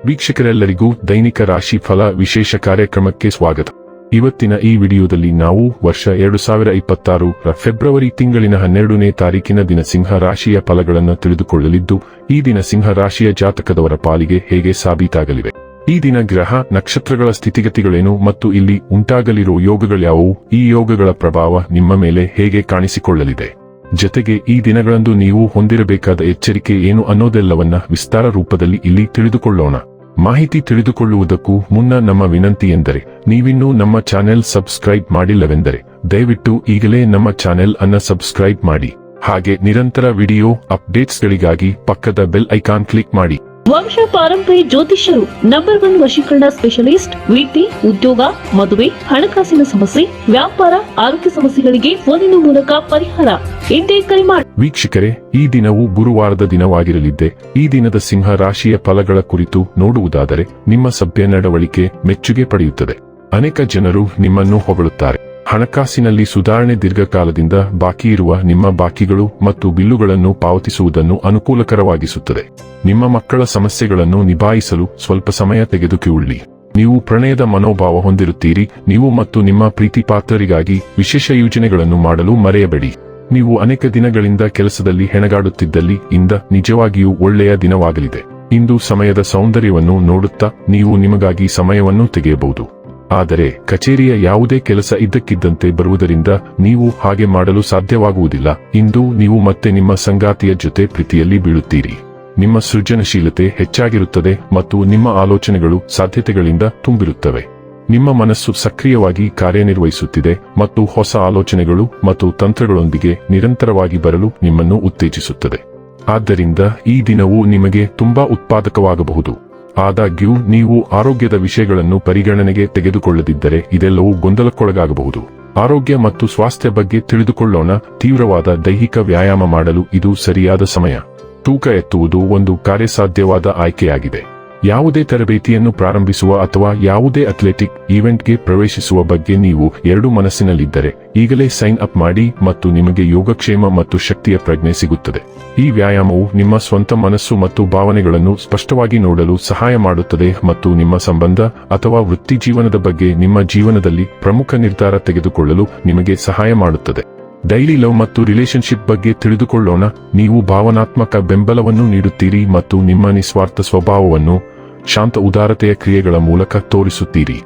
ವೀಕ್ಷಕರೆಲ್ಲರಿಗೂ ದೈನಿಕ ರಾಶಿ ಫಲ ವಿಶೇಷ ಕಾರ್ಯಕ್ರಮಕ್ಕೆ ಸ್ವಾಗತ. ಇವತ್ತಿನ ಈ ವಿಡಿಯೋದಲ್ಲಿ ನಾವು ವರ್ಷ 2026 ರ ಫೆಬ್ರವರಿ ತಿಂಗಳಿನ 12ನೇ ತಾರೀಕಿನ ದಿನ ಸಿಂಹ ರಾಶಿಯ ಫಲಗಳನ್ನು ತಿಳಿದುಕೊಳ್ಳಲಿದ್ದು, ಈ ದಿನ ಸಿಂಹ ರಾಶಿಯ ಜಾತಕದವರ ಪಾಲಿಗೆ ಹೇಗೆ ಸಾಬೀತಾಗಲಿವೆ, ಈ ದಿನ ಗ್ರಹ ನಕ್ಷತ್ರಗಳ ಸ್ಥಿತಿಗತಿಗಳೇನು ಮತ್ತು ಇಲ್ಲಿ ಉಂಟಾಗಲಿರುವ ಯೋಗಗಳ್ಯಾವುವು, ಈ ಯೋಗಗಳ ಪ್ರಭಾವ ನಿಮ್ಮ ಮೇಲೆ ಹೇಗೆ ಕಾಣಿಸಿಕೊಳ್ಳಲಿದೆ, ಜತೆಗೆ ಈ ದಿನಗಳಂದು ನೀವು ಹೊಂದಿರಬೇಕಾದ ಎಚ್ಚರಿಕೆ ಏನು ಅನ್ನೋದೆಲ್ಲವನ್ನ ವಿಸ್ತಾರ ರೂಪದಲ್ಲಿ ಇಲ್ಲಿ ತಿಳಿದುಕೊಳ್ಳೋಣ. ಮಾಹಿತಿ ತಿಳಿದುಕೊಳ್ಳುವುದಕ್ಕೂ ಮುನ್ನ ನಮ್ಮ ವಿನಂತಿ ಎಂದರೆ, ನೀವಿನ್ನೂ ನಮ್ಮ ಚಾನೆಲ್ ಸಬ್ಸ್ಕ್ರೈಬ್ ಮಾಡಿಲ್ಲವೆಂದರೆ ದಯವಿಟ್ಟು ಈಗಲೇ ನಮ್ಮ ಚಾನೆಲ್ ಅನ್ನ ಸಬ್ಸ್ಕ್ರೈಬ್ ಮಾಡಿ. ಹಾಗೆ ನಿರಂತರ ವಿಡಿಯೋ ಅಪ್ಡೇಟ್ಸ್ಗಳಿಗಾಗಿ ಪಕ್ಕದ ಬೆಲ್ ಐಕಾನ್ ಕ್ಲಿಕ್ ಮಾಡಿ. ವಂಶ ಪಾರಂಪರ್ಯ ಜ್ಯೋತಿಷ್ಯರು ನಂಬರ್ 1 ವಶೀಕರಣ ಸ್ಪೆಷಲಿಸ್ಟ್. ವೃತ್ತಿ, ಉದ್ಯೋಗ, ಮದುವೆ, ಹಣಕಾಸಿನ ಸಮಸ್ಯೆ, ವ್ಯಾಪಾರ, ಆರೋಗ್ಯ ಸಮಸ್ಯೆಗಳಿಗೆ ಫೋನಿನ ಮೂಲಕ ಪರಿಹಾರ. ಇಂದೇ ಕರೆ ಮಾಡಿ. ವೀಕ್ಷಕರೇ, ಈ ದಿನವು ಗುರುವಾರದ ದಿನವಾಗಿರಲಿದ್ದೆ. ಈ ದಿನದ ಸಿಂಹ ರಾಶಿಯ ಫಲಗಳ ಕುರಿತು ನೋಡುವುದಾದರೆ, ನಿಮ್ಮ ಸಭ್ಯ ನಡವಳಿಕೆ ಮೆಚ್ಚುಗೆ ಪಡೆಯುತ್ತದೆ. ಅನೇಕ ಜನರು ನಿಮ್ಮನ್ನು ಹೊಗಳುತ್ತಾರೆ. ಹಣಕಾಸಿನಲ್ಲಿ ಸುಧಾರಣೆ, ದೀರ್ಘಕಾಲದಿಂದ ಬಾಕಿ ಇರುವ ನಿಮ್ಮ ಬಾಕಿಗಳು ಮತ್ತು ಬಿಲ್ಲುಗಳನ್ನು ಪಾವತಿಸುವುದನ್ನು ಅನುಕೂಲಕರವಾಗಿಸುತ್ತದೆ. ನಿಮ್ಮ ಮಕ್ಕಳ ಸಮಸ್ಯೆಗಳನ್ನು ನಿಭಾಯಿಸಲು ಸ್ವಲ್ಪ ಸಮಯ ತೆಗೆದುಕೊಳ್ಳಿ. ನೀವು ಪ್ರಣಯದ ಮನೋಭಾವ ಹೊಂದಿರುತ್ತೀರಿ. ನೀವು ಮತ್ತು ನಿಮ್ಮ ಪ್ರೀತಿ ಪಾತ್ರರಿಗಾಗಿ ವಿಶೇಷ ಯೋಜನೆಗಳನ್ನು ಮಾಡಲು ಮರೆಯಬೇಡಿ. ನೀವು ಅನೇಕ ದಿನಗಳಿಂದ ಕೆಲಸದಲ್ಲಿ ಹೆಣಗಾಡುತ್ತಿದ್ದಲ್ಲಿ ಇಂದ ನಿಜವಾಗಿಯೂ ಒಳ್ಳೆಯ ದಿನವಾಗಲಿದೆ. ಇಂದು ಸಮಯದ ಸೌಂದರ್ಯವನ್ನು ನೋಡುತ್ತಾ ನೀವು ನಿಮಗಾಗಿ ಸಮಯವನ್ನು ತೆಗೆಯಬಹುದು. ಆದರೆ ಕಚೇರಿಯ ಯಾವುದೇ ಕೆಲಸ ಇದ್ದಕ್ಕಿದ್ದಂತೆ ಬರುವುದರಿಂದ ನೀವು ಹಾಗೆ ಮಾಡಲು ಸಾಧ್ಯವಾಗುವುದಿಲ್ಲ. ಇಂದು ನೀವು ಮತ್ತೆ ನಿಮ್ಮ ಸಂಗಾತಿಯ ಜೊತೆ ಪ್ರೀತಿಯಲ್ಲಿ ಬೀಳುತ್ತೀರಿ. ನಿಮ್ಮ ಸೃಜನಶೀಲತೆ ಹೆಚ್ಚಾಗಿರುತ್ತದೆ ಮತ್ತು ನಿಮ್ಮ ಆಲೋಚನೆಗಳು ಸಾಧ್ಯತೆಗಳಿಂದ ತುಂಬಿರುತ್ತವೆ. ನಿಮ್ಮ ಮನಸ್ಸು ಸಕ್ರಿಯವಾಗಿ ಕಾರ್ಯನಿರ್ವಹಿಸುತ್ತಿದೆ ಮತ್ತು ಹೊಸ ಆಲೋಚನೆಗಳು ಮತ್ತು ತಂತ್ರಗಳೊಂದಿಗೆ ನಿರಂತರವಾಗಿ ಬರಲು ನಿಮ್ಮನ್ನು ಉತ್ತೇಜಿಸುತ್ತದೆ. ಆದ್ದರಿಂದ ಈ ದಿನವು ನಿಮಗೆ ತುಂಬಾ ಉತ್ಪಾದಕವಾಗಬಹುದು. ಆದಾಗ್ಯೂ ನೀವು ಆರೋಗ್ಯದ ವಿಷಯಗಳನ್ನು ಪರಿಗಣನೆಗೆ ತೆಗೆದುಕೊಳ್ಳದಿದ್ದರೆ ಇದೆಲ್ಲವೂ ಗೊಂದಲಕ್ಕೊಳಗಾಗಬಹುದು. ಆರೋಗ್ಯ ಮತ್ತು ಸ್ವಾಸ್ಥ್ಯ ಬಗ್ಗೆ ತಿಳಿದುಕೊಳ್ಳೋಣ. ತೀವ್ರವಾದ ದೈಹಿಕ ವ್ಯಾಯಾಮ ಮಾಡಲು ಇದು ಸರಿಯಾದ ಸಮಯ. ತೂಕ ಎತ್ತುವುದು ಒಂದು ಕಾರ್ಯಸಾಧ್ಯವಾದ ಆಯ್ಕೆಯಾಗಿದೆ. ಯಾವುದೇ ತರಬೇತಿಯನ್ನು ಪ್ರಾರಂಭಿಸುವ ಅಥವಾ ಯಾವುದೇ ಅಥ್ಲೆಟಿಕ್ ಈವೆಂಟ್ಗೆ ಪ್ರವೇಶಿಸುವ ಬಗ್ಗೆ ನೀವು ಎರಡು ಮನಸ್ಸಿನಲ್ಲಿದ್ದರೆ ಈಗಲೇ ಸೈನ್ ಅಪ್ ಮಾಡಿ ಮತ್ತು ನಿಮಗೆ ಯೋಗಕ್ಷೇಮ ಮತ್ತು ಶಕ್ತಿಯ ಪ್ರಜ್ಞೆ ಸಿಗುತ್ತದೆ. ಈ ವ್ಯಾಯಾಮವು ನಿಮ್ಮ ಸ್ವಂತ ಮನಸ್ಸು ಮತ್ತು ಭಾವನೆಗಳನ್ನು ಸ್ಪಷ್ಟವಾಗಿ ನೋಡಲು ಸಹಾಯ ಮಾಡುತ್ತದೆ ಮತ್ತು ನಿಮ್ಮ ಸಂಬಂಧ ಅಥವಾ ವೃತ್ತಿ ಜೀವನದ ಬಗ್ಗೆ ನಿಮ್ಮ ಜೀವನದಲ್ಲಿ ಪ್ರಮುಖ ನಿರ್ಧಾರ ತೆಗೆದುಕೊಳ್ಳಲು ನಿಮಗೆ ಸಹಾಯ ಮಾಡುತ್ತದೆ. ಡೈಲಿ ಲವ್ ಮತ್ತು ರಿಲೇಶನ್ಶಿಪ್ ಬಗ್ಗೆ ತಿಳಿದುಕೊಳ್ಳೋಣ. ನೀವು ಭಾವನಾತ್ಮಕ ಬೆಂಬಲವನ್ನು ನೀಡುತ್ತೀರಿ ಮತ್ತು ನಿಮ್ಮ ನಿಸ್ವಾರ್ಥ ಸ್ವಭಾವವನ್ನು ಶಾಂತ ಉದಾರತೆಯ ಕ್ರಿಯೆಗಳ ಮೂಲಕ ತೋರಿಸುತ್ತೀರಿ.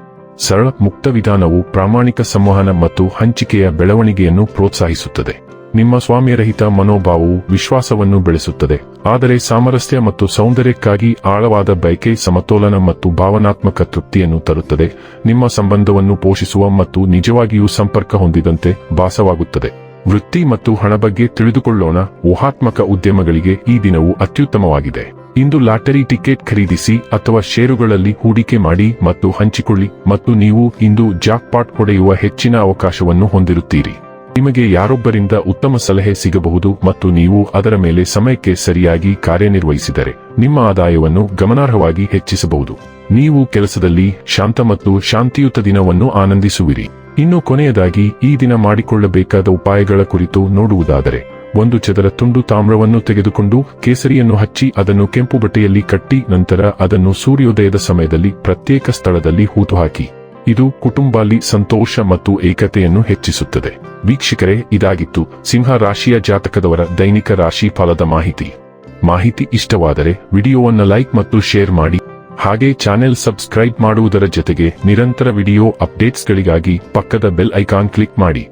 ಸರಳ ಮುಕ್ತ ವಿಧಾನವು ಪ್ರಾಮಾಣಿಕ ಸಂವಹನ ಮತ್ತು ಹಂಚಿಕೆಯ ಬೆಳವಣಿಗೆಯನ್ನು ಪ್ರೋತ್ಸಾಹಿಸುತ್ತದೆ. ನಿಮ್ಮ ಸ್ವಾಮ್ಯರಹಿತ ಮನೋಭಾವವು ವಿಶ್ವಾಸವನ್ನು ಬೆಳೆಸುತ್ತದೆ, ಆದರೆ ಸಾಮರಸ್ಯ ಮತ್ತು ಸೌಂದರ್ಯಕ್ಕಾಗಿ ಆಳವಾದ ಬಯಕೆ ಸಮತೋಲನ ಮತ್ತು ಭಾವನಾತ್ಮಕ ತೃಪ್ತಿಯನ್ನು ತರುತ್ತದೆ. ನಿಮ್ಮ ಸಂಬಂಧವನ್ನು ಪೋಷಿಸುವ ಮತ್ತು ನಿಜವಾಗಿಯೂ ಸಂಪರ್ಕ ಹೊಂದಿದಂತೆ ಭಾಸವಾಗುತ್ತದೆ. ವೃತ್ತಿ ಮತ್ತು ಹಣ ಬಗ್ಗೆ ತಿಳಿದುಕೊಳ್ಳೋಣ. ಊಹಾತ್ಮಕ ಉದ್ಯಮಗಳಿಗೆ ಈ ದಿನವು ಅತ್ಯುತ್ತಮವಾಗಿದೆ. ಇಂದು ಲಾಟರಿ ಟಿಕೆಟ್ ಖರೀದಿಸಿ ಅಥವಾ ಷೇರುಗಳಲ್ಲಿ ಹೂಡಿಕೆ ಮಾಡಿ ಮತ್ತು ಹಂಚಿಕೊಳ್ಳಿ ಮತ್ತು ನೀವು ಇಂದು ಜಾಕ್ಪಾಟ್ ಹೊಡೆಯುವ ಹೆಚ್ಚಿನ ಅವಕಾಶವನ್ನು ಹೊಂದಿರುತ್ತೀರಿ. ನಿಮಗೆ ಯಾರೊಬ್ಬರಿಂದ ಉತ್ತಮ ಸಲಹೆ ಸಿಗಬಹುದು ಮತ್ತು ನೀವು ಅದರ ಮೇಲೆ ಸಮಯಕ್ಕೆ ಸರಿಯಾಗಿ ಕಾರ್ಯನಿರ್ವಹಿಸಿದರೆ ನಿಮ್ಮ ಆದಾಯವನ್ನು ಗಮನಾರ್ಹವಾಗಿ ಹೆಚ್ಚಿಸಬಹುದು. ನೀವು ಕೆಲಸದಲ್ಲಿ ಶಾಂತ ಮತ್ತು ಶಾಂತಿಯುತ ದಿನವನ್ನು ಆನಂದಿಸುವಿರಿ. ಇನ್ನು ಕೊನೆಯದಾಗಿ ಈ ದಿನ ಮಾಡಿಕೊಳ್ಳಬೇಕಾದ ಉಪಾಯಗಳ ಕುರಿತು ನೋಡುವುದಾದರೆ, ಒಂದು ಚದರ ತುಂಡು ತಾಮ್ರವನ್ನು ತೆಗೆದುಕೊಂಡು ಕೇಸರಿಯನ್ನು ಹಚ್ಚಿ ಅದನ್ನು ಕೆಂಪು ಬಟ್ಟೆಯಲ್ಲಿ ಕಟ್ಟಿ ನಂತರ ಅದನ್ನು ಸೂರ್ಯೋದಯದ ಸಮಯದಲ್ಲಿ ಪ್ರತ್ಯೇಕ ಸ್ಥಳದಲ್ಲಿ ಹೂತುಹಾಕಿ. ಇದು ಕುಟುಂಬದಲ್ಲಿ ಸಂತೋಷ ಮತ್ತು ಏಕತೆಯನ್ನು ಹೆಚ್ಚಿಸುತ್ತದೆ. ವೀಕ್ಷಕರೇ, ಇದಾಗಿತ್ತು ಸಿಂಹ ರಾಶಿಯ ಜಾತಕದವರ ದೈನಿಕ ರಾಶಿ ಫಲದ ಮಾಹಿತಿ ಇಷ್ಟವಾದರೆ ವಿಡಿಯೋವನ್ನು ಲೈಕ್ ಮತ್ತು ಶೇರ್ ಮಾಡಿ. ಹಾಗೆ ಚಾನೆಲ್ ಸಬ್ಸ್ಕ್ರೈಬ್ ಮಾಡುವುದರ ಜೊತೆಗೆ ನಿರಂತರ ವಿಡಿಯೋ ಅಪ್ಡೇಟ್ಸ್ಗಳಿಗಾಗಿ ಪಕ್ಕದ ಬೆಲ್ ಐಕಾನ್ ಕ್ಲಿಕ್ ಮಾಡಿ.